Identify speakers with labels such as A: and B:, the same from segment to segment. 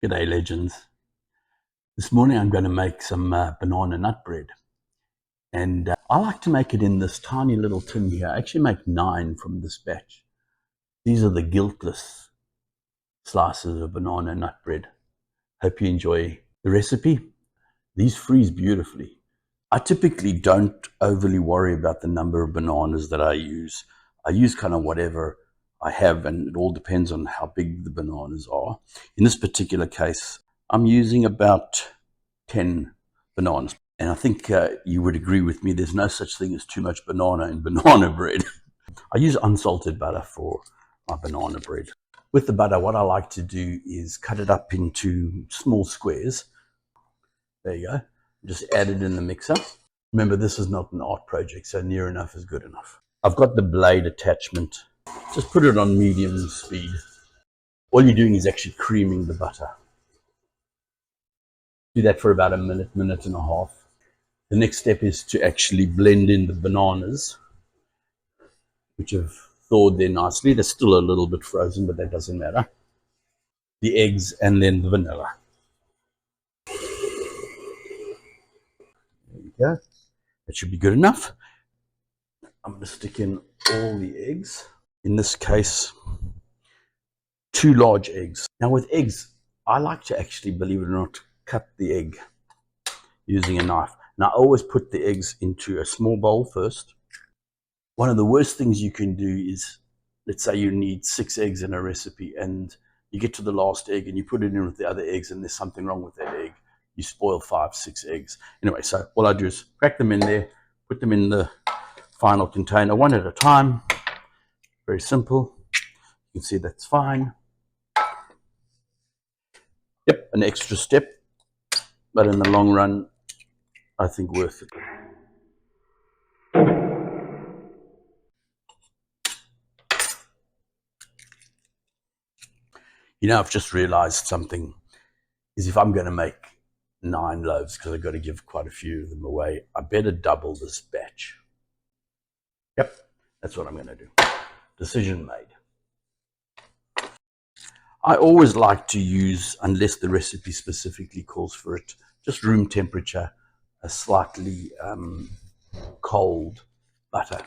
A: G'day legends. This morning I'm going to make some banana nut bread, and I like to make it in this tiny little tin here. I actually make 9 from this batch. These are the guiltless slices of banana nut bread. Hope you enjoy the recipe. These freeze beautifully. I typically don't overly worry about the number of bananas that I use. I use kind of whatever I have, and it all depends on how big the bananas are. In this particular case, I'm using about 10 bananas. And I think you would agree with me, there's no such thing as too much banana in banana bread. I use unsalted butter for my banana bread. With the butter, what I like to do is cut it up into small squares. There you go. Just add it in the mixer. Remember, this is not an art project, so near enough is good enough. I've got the blade attachment. Just put it on medium speed. All you're doing is actually creaming the butter. Do that for about a minute, minute and a half. The next step is to actually blend in the bananas, which have thawed there nicely. They're still a little bit frozen, but that doesn't matter. The eggs and then the vanilla. There you go. That should be good enough. I'm going to stick in all the eggs. In this case, 2 large eggs. Now with eggs, I like to actually, believe it or not, cut the egg using a knife. Now I always put the eggs into a small bowl first. One of the worst things you can do is, let's say you need 6 eggs in a recipe and you get to the last egg and you put it in with the other eggs and there's something wrong with that egg. You spoil 5, 6 eggs. Anyway, so all I do is crack them in there, put them in the final container one at a time. Very simple. You can see that's fine. Yep, an extra step, but in the long run, I think worth it. You know, I've just realized something, is if I'm going to make 9 loaves, because I've got to give quite a few of them away, I better double this batch. Yep, that's what I'm going to do. Decision made. I always like to use, unless the recipe specifically calls for it, just room temperature, a slightly cold butter.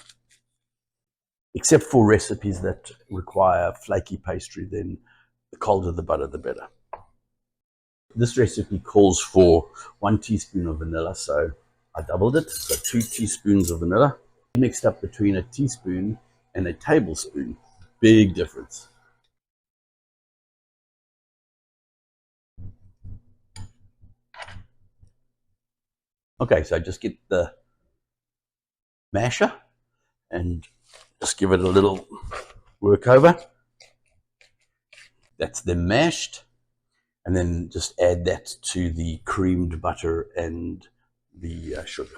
A: Except for recipes that require flaky pastry, then the colder the butter, the better. This recipe calls for 1 teaspoon of vanilla, so I doubled it, so 2 teaspoons of vanilla. Mixed up between a teaspoon and a tablespoon. Big difference. Okay, so just get the masher and just give it a little work over. That's then mashed, and then just add that to the creamed butter and the sugar.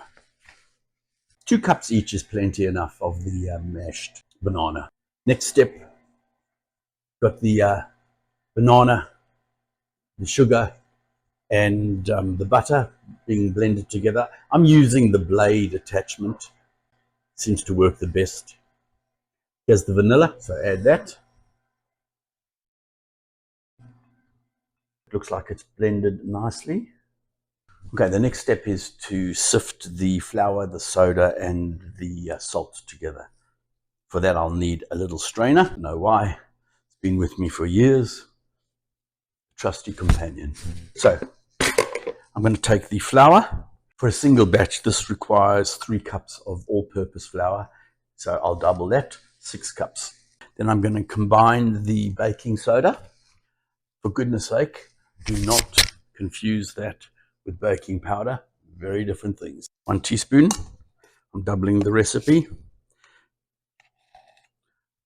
A: 2 cups each is plenty enough of the mashed banana. Next step, got the banana, the sugar, and the butter being blended together. I'm using the blade attachment. Seems to work the best. Here's the vanilla, so add that. Looks like it's blended nicely. Okay, the next step is to sift the flour, the soda, and the salt together. For that, I'll need a little strainer. Know why? It's been with me for years. Trusty companion. So, I'm going to take the flour. For a single batch, this requires 3 cups of all-purpose flour. So I'll double that, 6 cups. Then I'm going to combine the baking soda. For goodness sake, do not confuse that with baking powder. Very different things. 1 teaspoon. I'm doubling the recipe.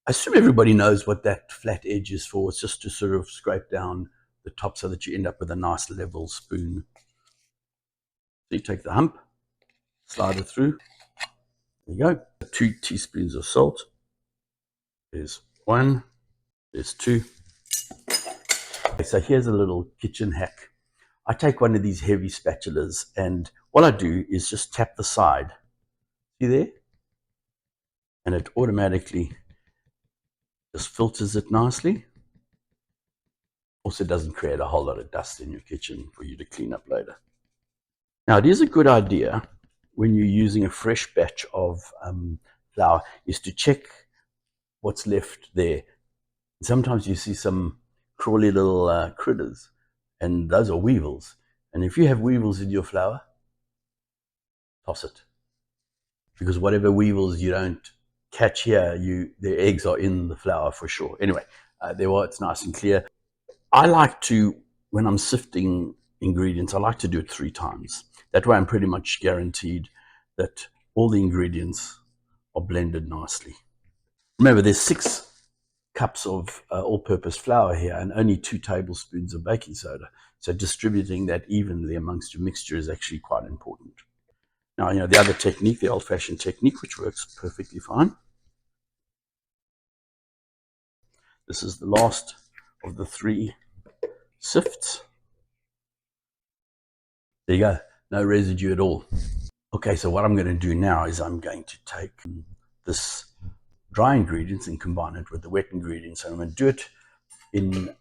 A: I assume everybody knows what that flat edge is for. It's just to sort of scrape down the top so that you end up with a nice level spoon. So you take the hump, slide it through. There you go. 2 teaspoons of salt. There's 1. There's 2. Okay, so here's a little kitchen hack. I take one of these heavy spatulas, and what I do is just tap the side. See there? And it automatically just filters it nicely. Also doesn't create a whole lot of dust in your kitchen for you to clean up later. Now, it is a good idea when you're using a fresh batch of flour is to check what's left there. Sometimes you see some crawly little critters, and those are weevils. And if you have weevils in your flour, toss it. Because whatever weevils you don't catch here, their eggs are in the flour for sure. Anyway, it's nice and clear. I like to, when I'm sifting ingredients, I like to do it 3 times. That way I'm pretty much guaranteed that all the ingredients are blended nicely. Remember, there's 6 cups of all-purpose flour here and only 2 tablespoons of baking soda. So distributing that evenly amongst your mixture is actually quite important. Now, the other technique, the old-fashioned technique, which works perfectly fine. This is the last of the 3 sifts. There you go, no residue at all. Okay, so what I'm going to do now is I'm going to take this dry ingredients and combine it with the wet ingredients. And I'm going to do it in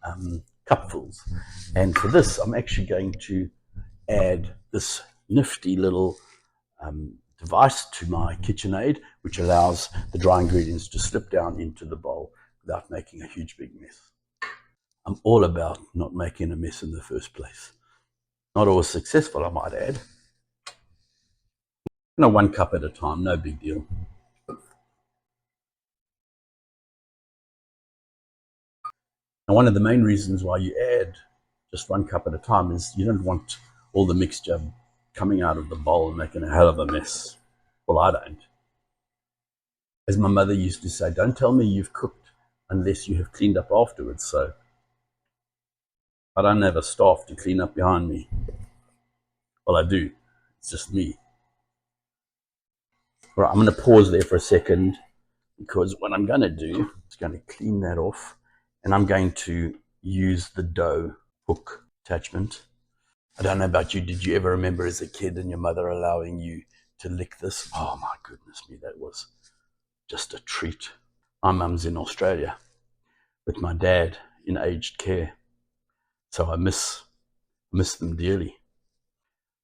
A: cupfuls. And for this, I'm actually going to add this nifty little device to my KitchenAid, which allows the dry ingredients to slip down into the bowl without making a huge big mess. I'm all about not making a mess in the first place. Not always successful, I might add. 1 cup at a time, no big deal. And one of the main reasons why you add just 1 cup at a time is you don't want all the mixture coming out of the bowl and making a hell of a mess. Well, I don't. As my mother used to say, don't tell me you've cooked unless you have cleaned up afterwards. So I don't have a staff to clean up behind me. Well, I do. It's just me. All right, I'm going to pause there for a second because what I'm going to do is going to clean that off, and I'm going to use the dough hook attachment. I don't know about you. Did you ever remember as a kid and your mother allowing you to lick this? Oh my goodness me, that was just a treat. My mum's in Australia with my dad in aged care, so I miss them dearly.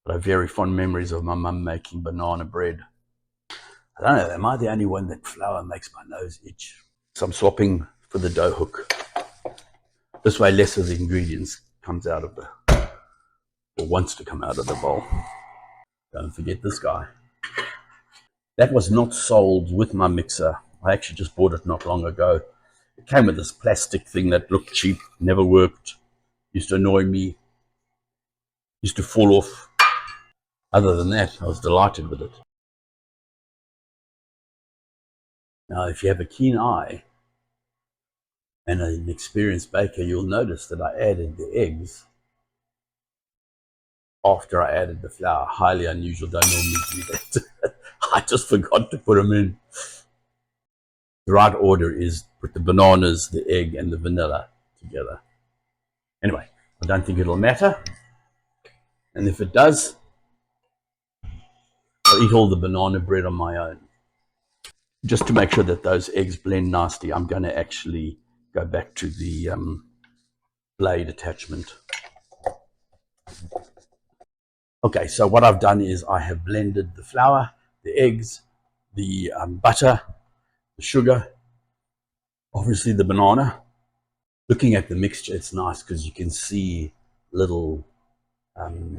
A: But I have very fond memories of my mum making banana bread. I don't know, am I the only one that flour makes my nose itch? So I'm swapping for the dough hook. This way less of the ingredients comes out of or wants to come out of the bowl. Don't forget this guy. That was not sold with my mixer. I actually just bought it not long ago. It came with this plastic thing that looked cheap, never worked, used to annoy me, used to fall off. Other than that, I was delighted with it. Now, if you have a keen eye and an experienced baker, you'll notice that I added the eggs after I added the flour. Highly unusual, don't normally do that. I just forgot to put them in. The right order is put the bananas, the egg, and the vanilla together. Anyway, I don't think it'll matter. And if it does, I'll eat all the banana bread on my own. Just to make sure that those eggs blend nicely, I'm going to actually go back to the blade attachment. Okay, so what I've done is I have blended the flour, the eggs, the butter, the sugar, obviously the banana. Looking at the mixture, it's nice because you can see little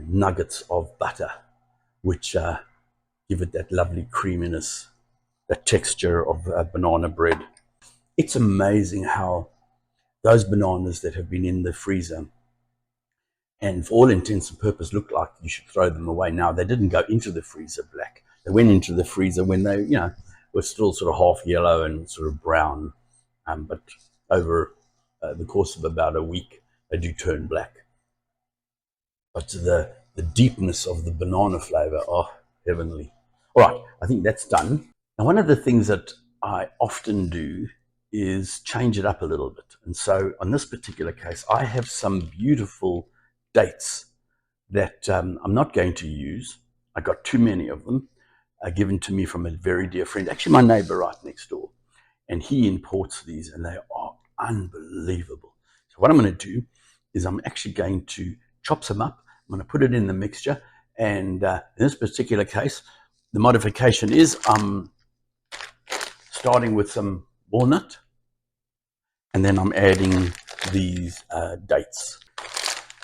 A: nuggets of butter, which give it that lovely creaminess, that texture of banana bread. It's amazing how those bananas that have been in the freezer and for all intents and purposes look like you should throw them away. Now, they didn't go into the freezer black. They went into the freezer when they, were still sort of half yellow and sort of brown. But over the course of about a week, they do turn black. But the deepness of the banana flavor, oh, heavenly. All right, I think that's done. Now, one of the things that I often do is change it up a little bit. And so on this particular case, I have some beautiful dates that I'm not going to use. I got too many of them given to me from a very dear friend, actually my neighbor right next door. And he imports these and they are unbelievable. So what I'm going to do is I'm actually going to chop some up. I'm going to put it in the mixture. And in this particular case, the modification is I'm starting with some walnut, and then I'm adding these dates.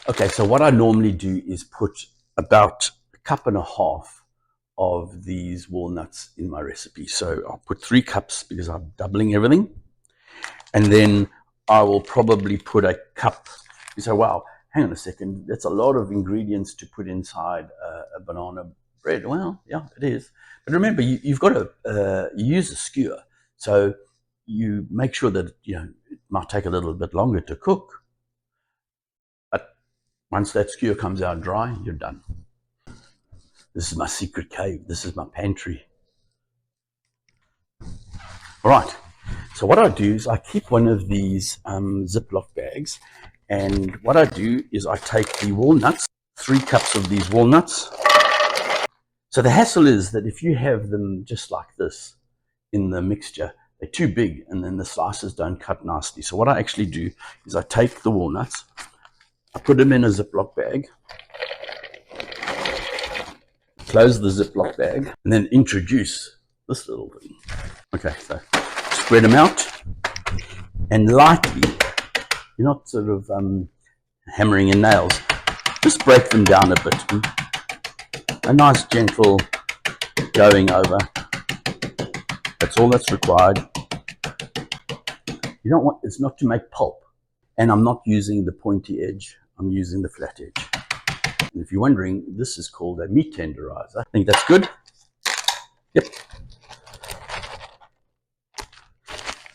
A: Okay, so what I normally do is put about a cup and a half of these walnuts in my recipe. So I'll put 3 cups because I'm doubling everything. And then I will probably put a cup. You say, wow, hang on a second, that's a lot of ingredients to put inside a banana bread. Well, yeah, it is. But remember, you've got to use a skewer. So you make sure that, it might take a little bit longer to cook. But once that skewer comes out dry, you're done. This is my secret cave. This is my pantry. All right. So what I do is I keep one of these Ziploc bags, and what I do is I take the walnuts, 3 cups of these walnuts. So the hassle is that if you have them just like this in the mixture, they're too big and then the slices don't cut nicely. So what I actually do is I take the walnuts, I put them in a Ziploc bag, close the Ziploc bag, and then introduce this little thing. Okay, so spread them out, and lightly, you're not sort of hammering in nails, just break them down a bit. A nice gentle going over. That's all that's required. You don't want, it's not to make pulp. And I'm not using the pointy edge, I'm using the flat edge. And if you're wondering, this is called a meat tenderizer. I think that's good. Yep.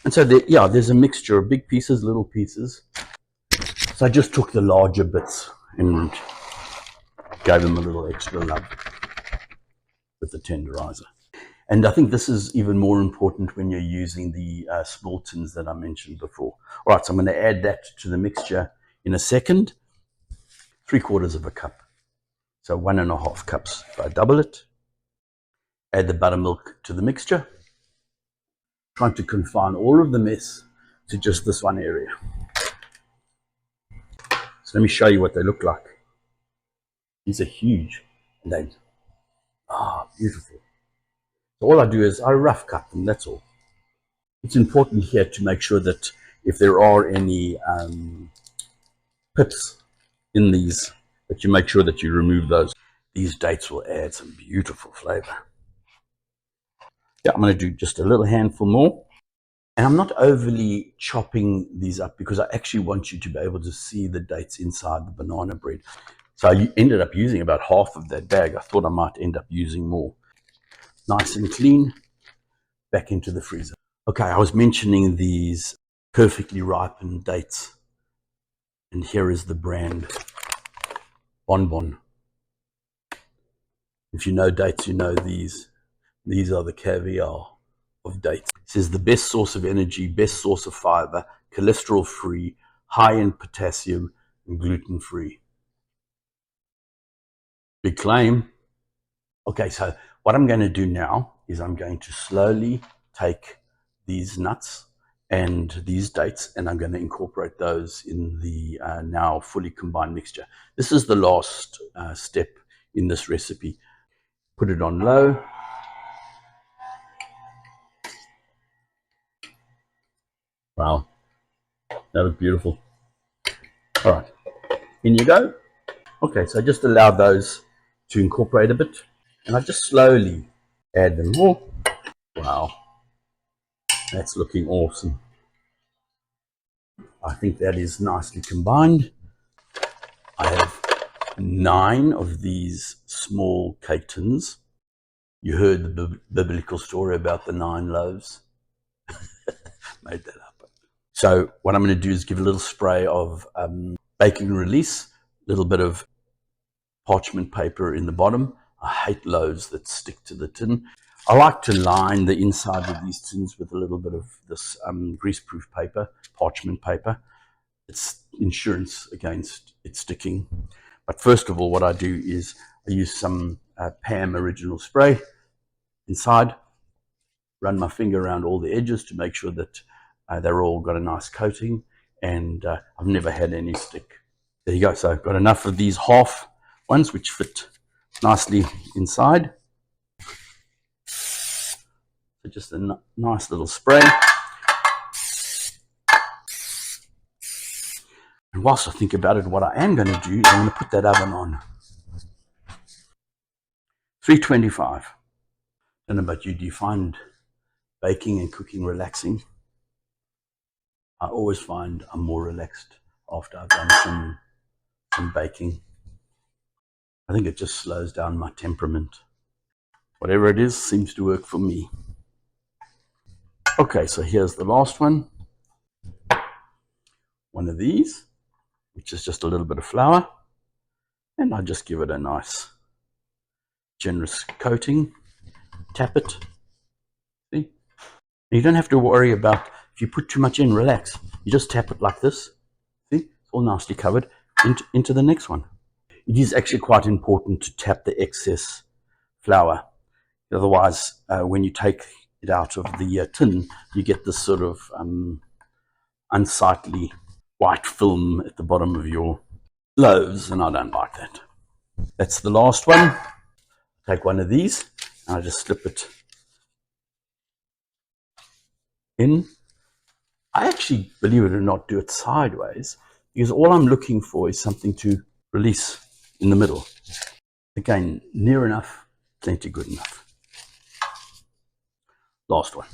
A: And so, there's a mixture of big pieces, little pieces. So I just took the larger bits and gave them a little extra love with the tenderizer. And I think this is even more important when you're using the small tins that I mentioned before. All right, so I'm going to add that to the mixture in a second. 3/4 of a cup. So 1.5 cups. If I double it, add the buttermilk to the mixture. Trying to confine all of the mess to just this one area. So let me show you what they look like. These are huge. And they beautiful. So all I do is I rough cut them, that's all. It's important here to make sure that if there are any pips in these, that you make sure that you remove those. These dates will add some beautiful flavor. Yeah, I'm going to do just a little handful more. And I'm not overly chopping these up because I actually want you to be able to see the dates inside the banana bread. So I ended up using about half of that bag. I thought I might end up using more. Nice and clean, back into the freezer. Okay, I was mentioning these perfectly ripened dates. And here is the brand, Bonbon. If you know dates, you know these. These are the caviar of dates. It says the best source of energy, best source of fiber, cholesterol-free, high in potassium, and gluten-free. Big claim. Okay, so what I'm going to do now is I'm going to slowly take these nuts and these dates, and I'm going to incorporate those in the now fully combined mixture. This is the last step in this recipe. Put it on low. Wow, that looks beautiful. All right, in you go. Okay, so I just allow those to incorporate a bit, and I just slowly add them more. Wow, that's looking awesome. I think that is nicely combined. I have 9 of these small cake tins. You heard the biblical story about the 9 loaves. Made that up. So what I'm going to do is give a little spray of baking release, a little bit of parchment paper in the bottom. I hate loaves that stick to the tin. I like to line the inside of these tins with a little bit of this greaseproof paper, parchment paper. It's insurance against it sticking. But first of all, what I do is I use some Pam Original Spray inside, run my finger around all the edges to make sure that they're all got a nice coating, and I've never had any stick. There you go. So I've got enough of these half ones which fit nicely inside. So just a nice little spray. And whilst I think about it, what I am going to do is I'm going to put that oven on 325. I don't know about you, do you find baking and cooking relaxing? I always find I'm more relaxed after I've done some baking. I think it just slows down my temperament. Whatever it is seems to work for me. Okay, so here's the last one. One of these, which is just a little bit of flour. And I just give it a nice, generous coating. Tap it. See? You don't have to worry about if you put too much in, relax. You just tap it like this. See? It's all nicely covered into the next one. It is actually quite important to tap the excess flour. Otherwise, when you take it out of the tin, you get this sort of unsightly white film at the bottom of your loaves, and I don't like that. That's the last one. Take one of these, and I just slip it in. I actually, believe it or not, do it sideways, because all I'm looking for is something to release in the middle. Again, near enough, plenty good enough. Last one.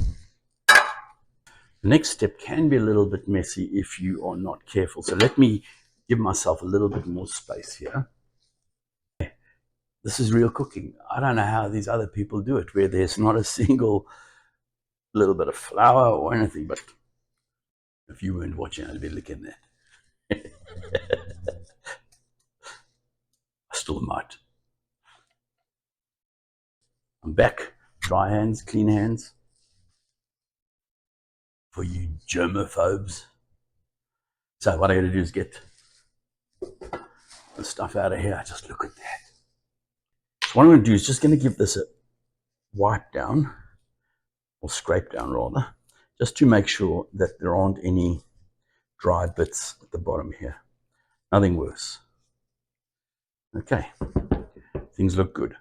A: The next step can be a little bit messy if you are not careful. So let me give myself a little bit more space here. This is real cooking. I don't know how these other people do it, where there's not a single little bit of flour or anything, but if you weren't watching, I'd be looking at that. I still might. I'm back. Dry hands, clean hands. For you germaphobes. So what I gotta do is get the stuff out of here. Just look at that. So what I'm gonna do is just gonna give this a wipe down, or scrape down rather, just to make sure that there aren't any dry bits at the bottom here. Nothing worse. Okay, things look good.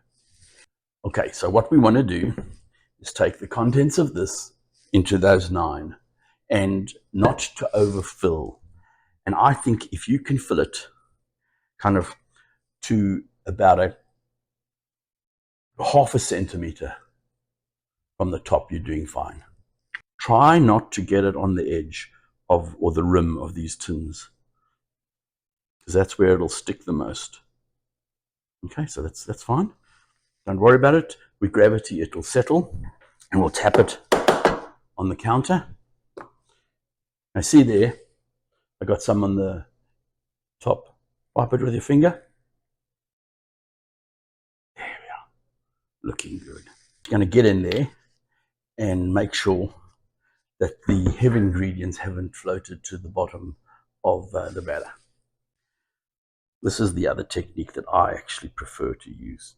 A: Okay, so what we want to do is take the contents of this into those 9 and not to overfill. And I think if you can fill it kind of to about a half a centimeter from the top, you're doing fine. Try not to get it on the edge of, or the rim of these tins, because that's where it'll stick the most. Okay, so that's fine. Don't worry about it. With gravity, it will settle, and we'll tap it on the counter. Now see there, I got some on the top. Wipe it with your finger. There we are. Looking good. You're going to get in there and make sure that the heavy ingredients haven't floated to the bottom of the batter. This is the other technique that I actually prefer to use.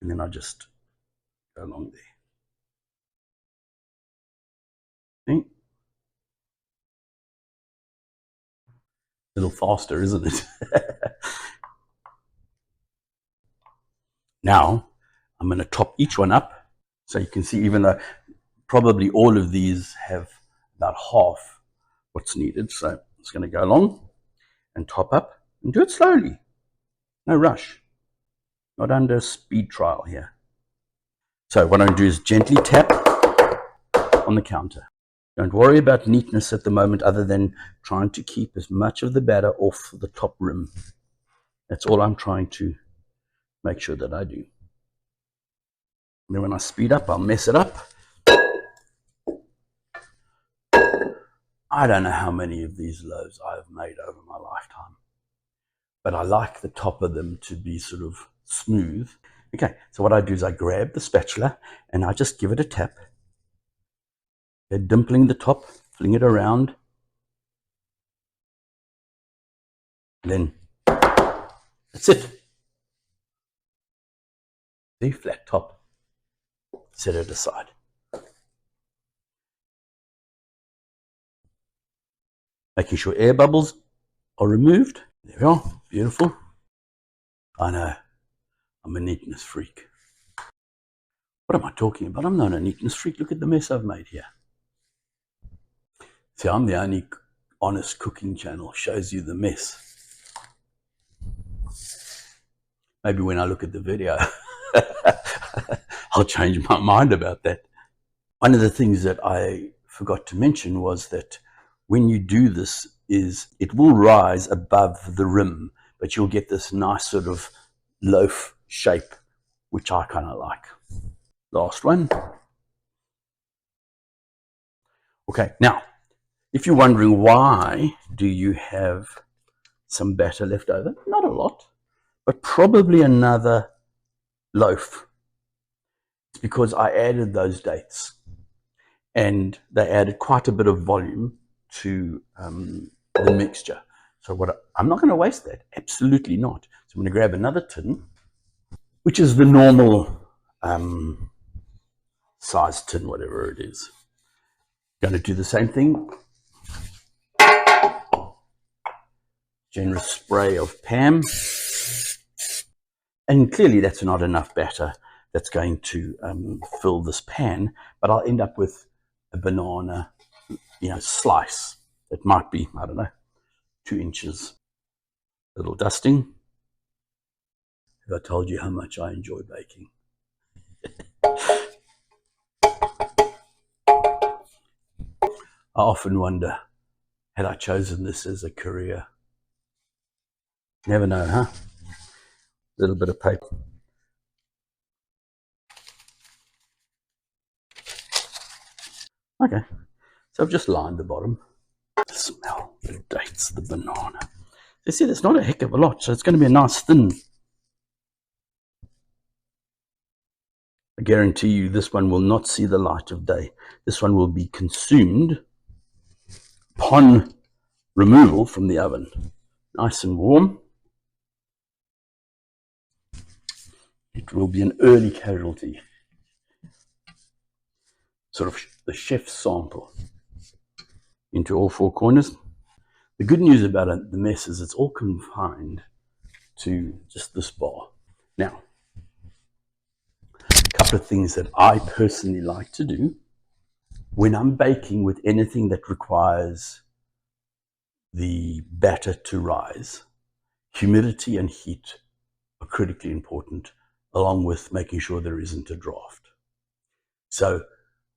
A: And then I just go along there. See? A little faster, isn't it? Now, I'm going to top each one up. So you can see, even though probably all of these have about half what's needed. So it's going to go along and top up, and do it slowly. No rush. Not under speed trial here. So what I'm going to do is gently tap on the counter. Don't worry about neatness at the moment, other than trying to keep as much of the batter off the top rim. That's all I'm trying to make sure that I do. And then when I speed up, I'll mess it up. I don't know how many of these loaves I've made over my lifetime, but I like the top of them to be sort of smooth. Okay, so what I do is I grab the spatula and I just give it a tap. Okay, dimpling the top, fling it around. Then that's it. See, flat top. Set it aside. Making sure air bubbles are removed. There we are, beautiful. I know, I'm a neatness freak. What am I talking about? I'm not a neatness freak. Look at the mess I've made here. See, I'm the only honest cooking channel, shows you the mess. Maybe when I look at the video, I'll change my mind about that. One of the things that I forgot to mention was that when you do this, is it will rise above the rim, but you'll get this nice sort of loaf shape, which I kind of like. Last one. Okay, now, if you're wondering why do you have some batter left over, not a lot, but probably another loaf. It's because I added those dates, and they added quite a bit of volume to the mixture. So I'm not going to waste that, absolutely not. So I'm going to grab another tin, which is the normal size tin, whatever it is. Going to do the same thing. Generous spray of Pam. And clearly that's not enough batter that's going to fill this pan, but I'll end up with a banana, slice. It might be, I don't know, 2 inches. A little dusting. Have I told you how much I enjoy baking? I often wonder, had I chosen this as a career? Never know, huh? A little bit of paper. Okay, so I've just lined the bottom. Smell the dates, the banana. You see, there's not a heck of a lot, so it's going to be a nice thin. I guarantee you this one will not see the light of day. This one will be consumed upon removal from the oven. Nice and warm. It will be an early casualty. Sort of the chef's sample into all 4 corners. The good news about the mess is it's all confined to just this bar. Now, a couple of things that I personally like to do when I'm baking with anything that requires the batter to rise. Humidity and heat are critically important, along with making sure there isn't a draft. So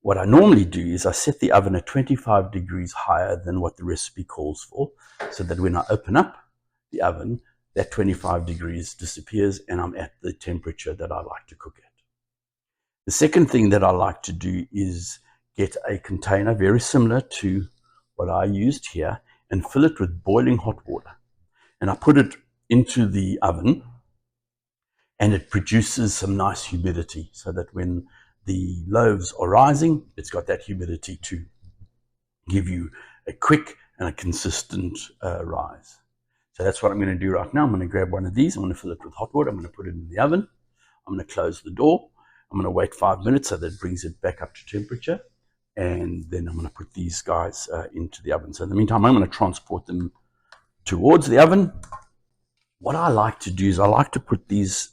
A: what I normally do is I set the oven at 25 degrees higher than what the recipe calls for, so that when I open up the oven, that 25 degrees disappears and I'm at the temperature that I like to cook at. The second thing that I like to do is get a container very similar to what I used here and fill it with boiling hot water. And I put it into the oven and it produces some nice humidity so that when the loaves are rising, it's got that humidity to give you a quick and a consistent rise. So that's what I'm going to do right now. I'm going to grab one of these. I'm going to fill it with hot water. I'm going to put it in the oven. I'm going to close the door. I'm going to wait 5 minutes so that it brings it back up to temperature. And then I'm going to put these guys into the oven. So in the meantime, I'm going to transport them towards the oven. What I like to do is I like to put these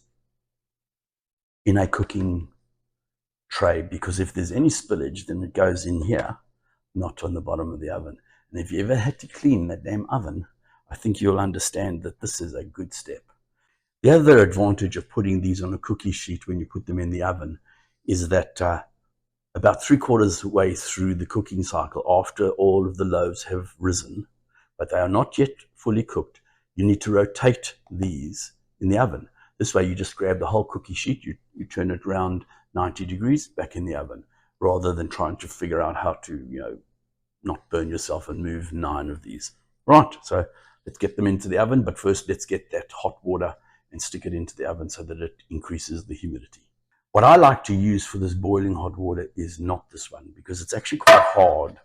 A: in a cooking tray, because if there's any spillage, then it goes in here, not on the bottom of the oven. And if you ever had to clean that damn oven, I think you'll understand that this is a good step. The other advantage of putting these on a cookie sheet when you put them in the oven is that about 3/4 way through the cooking cycle, after all of the loaves have risen, but they are not yet fully cooked, you need to rotate these in the oven. This way you just grab the whole cookie sheet, you turn it around 90 degrees, back in the oven, rather than trying to figure out how to, not burn yourself and move 9 of these. Right, so let's get them into the oven, but first let's get that hot water and stick it into the oven so that it increases the humidity. What I like to use for this boiling hot water is not this one, because it's actually quite hard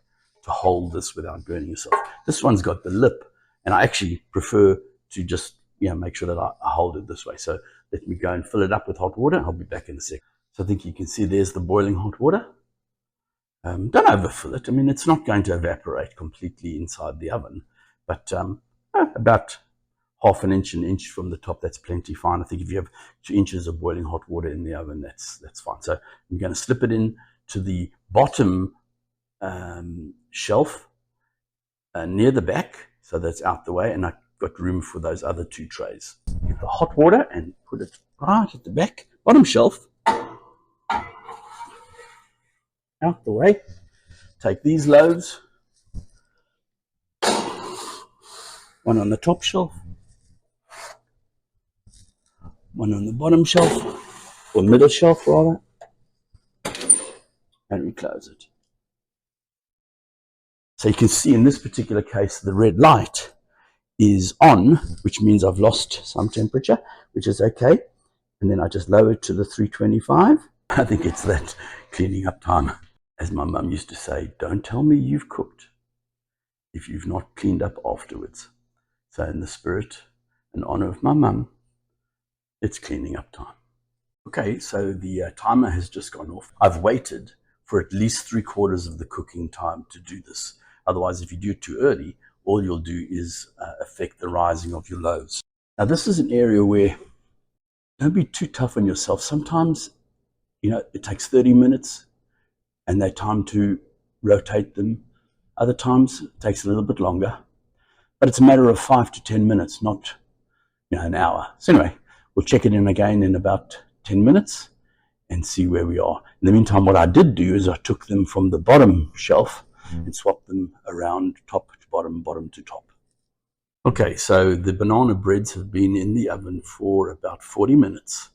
A: to hold this without burning yourself. This one's got the lip, and I actually prefer to just make sure that I hold it this way. So let me go and fill it up with hot water. I'll be back in a sec. So I think you can see there's the boiling hot water. Don't overfill it. I mean, it's not going to evaporate completely inside the oven, but about half an inch from the top. That's plenty fine. I think if you have 2 inches of boiling hot water in the oven, that's fine. So I'm going to slip it in to the bottom shelf near the back, so that's out the way, and I've got room for those other 2 trays. Get the hot water and put it right at the back, bottom shelf, out the way. Take these loaves, one on the top shelf, one on the bottom shelf, or middle shelf rather, and we close it. So you can see in this particular case the red light is on, which means I've lost some temperature, which is okay. And then I just lower it to the 325. I think it's that cleaning up time. As my mum used to say, don't tell me you've cooked if you've not cleaned up afterwards. So in the spirit and honor of my mum, it's cleaning up time. Okay, so the timer has just gone off. I've waited for at least 3/4 of the cooking time to do this. Otherwise, if you do it too early, all you'll do is affect the rising of your loaves. Now, this is an area where don't be too tough on yourself. Sometimes, it takes 30 minutes and they're time to rotate them. Other times, it takes a little bit longer. But it's a matter of 5 to 10 minutes, not an hour. So anyway, we'll check it in again in about 10 minutes and see where we are. In the meantime, what I did do is I took them from the bottom shelf and swapped them around top to bottom, bottom to top. Okay, so the banana breads have been in the oven for about 40 minutes.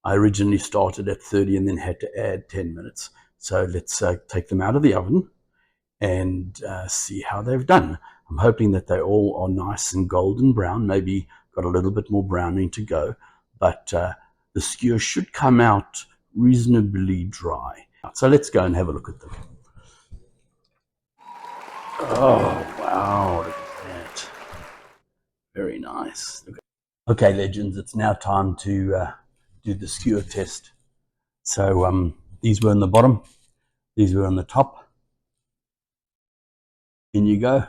A: I originally started at 30 and then had to add 10 minutes. So let's take them out of the oven and see how they've done. I'm hoping that they all are nice and golden brown, maybe got a little bit more browning to go, but the skewer should come out reasonably dry. So let's go and have a look at them. Oh, wow, look at that. Very nice. Okay, legends, it's now time to do the skewer test. So these were on the bottom, these were on the top. In you go.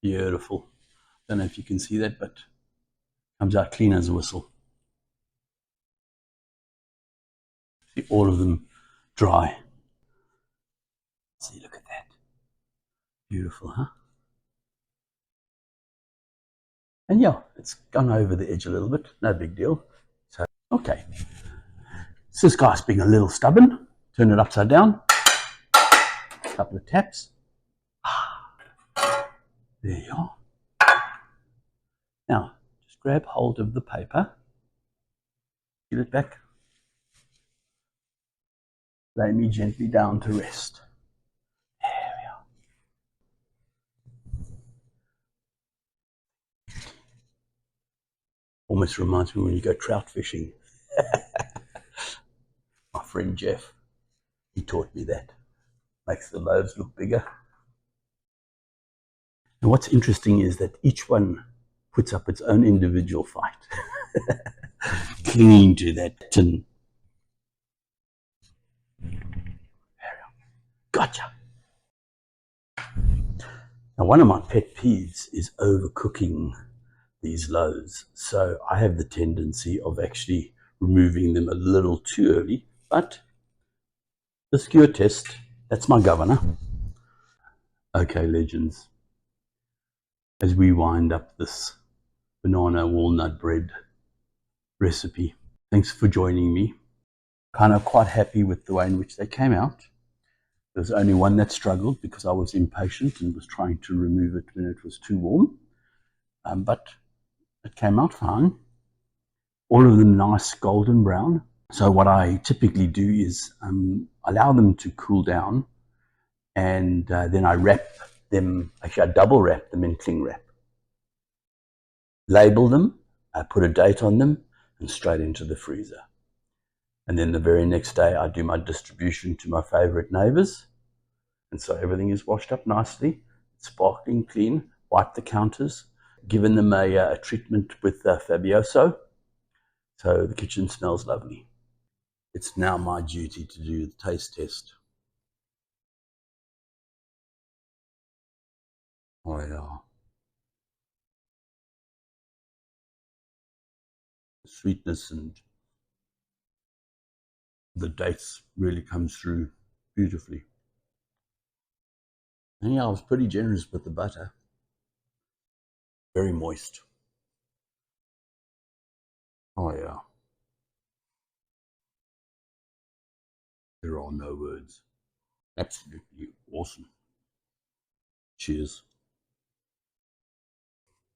A: Beautiful. Don't know if you can see that, but comes out clean as a whistle. See all of them dry. See, look at that. Beautiful, huh? And yeah, it's gone over the edge a little bit. No big deal. So, okay. So this guy's being a little stubborn. Turn it upside down. A couple of taps. There you are. Now, just grab hold of the paper. Get it back. Lay me gently down to rest. There we are. Almost reminds me when you go trout fishing. My friend Jeff, he taught me that. Makes the loaves look bigger. And what's interesting is that each one puts up its own individual fight, clinging to that tin. Gotcha. Now, one of my pet peeves is overcooking these loaves. So I have the tendency of actually removing them a little too early, but the skewer test, that's my governor. Okay, legends, as we wind up this banana walnut bread recipe, thanks for joining me. Kind of quite happy with the way in which they came out. There was only one that struggled because I was impatient and was trying to remove it when it was too warm, but it came out fine. All of them nice golden brown. So what I typically do is allow them to cool down, and then I wrap them, actually I double wrap them in cling wrap. Label them, I put a date on them, and straight into the freezer. And then the very next day I do my distribution to my favorite neighbors. And so everything is washed up nicely, sparkling clean, wipe the counters, given them a treatment with Fabuloso. So the kitchen smells lovely. It's now my duty to do the taste test. Oh yeah. sweetness and the dates really comes through beautifully. And yeah, I was pretty generous with the butter. Very moist. Oh yeah. There are no words. Absolutely awesome. Cheers.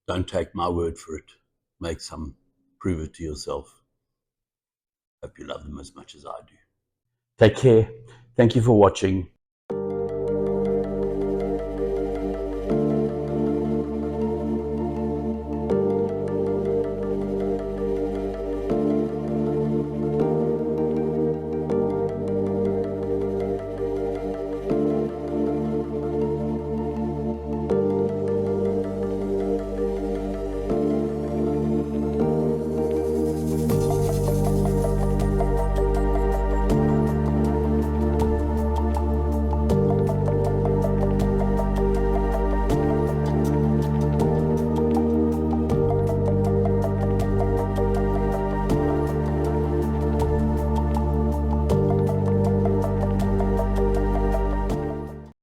A: Don't take my word for it. Make some, prove it to yourself. Hope you love them as much as I do. Take care. Thank you for watching.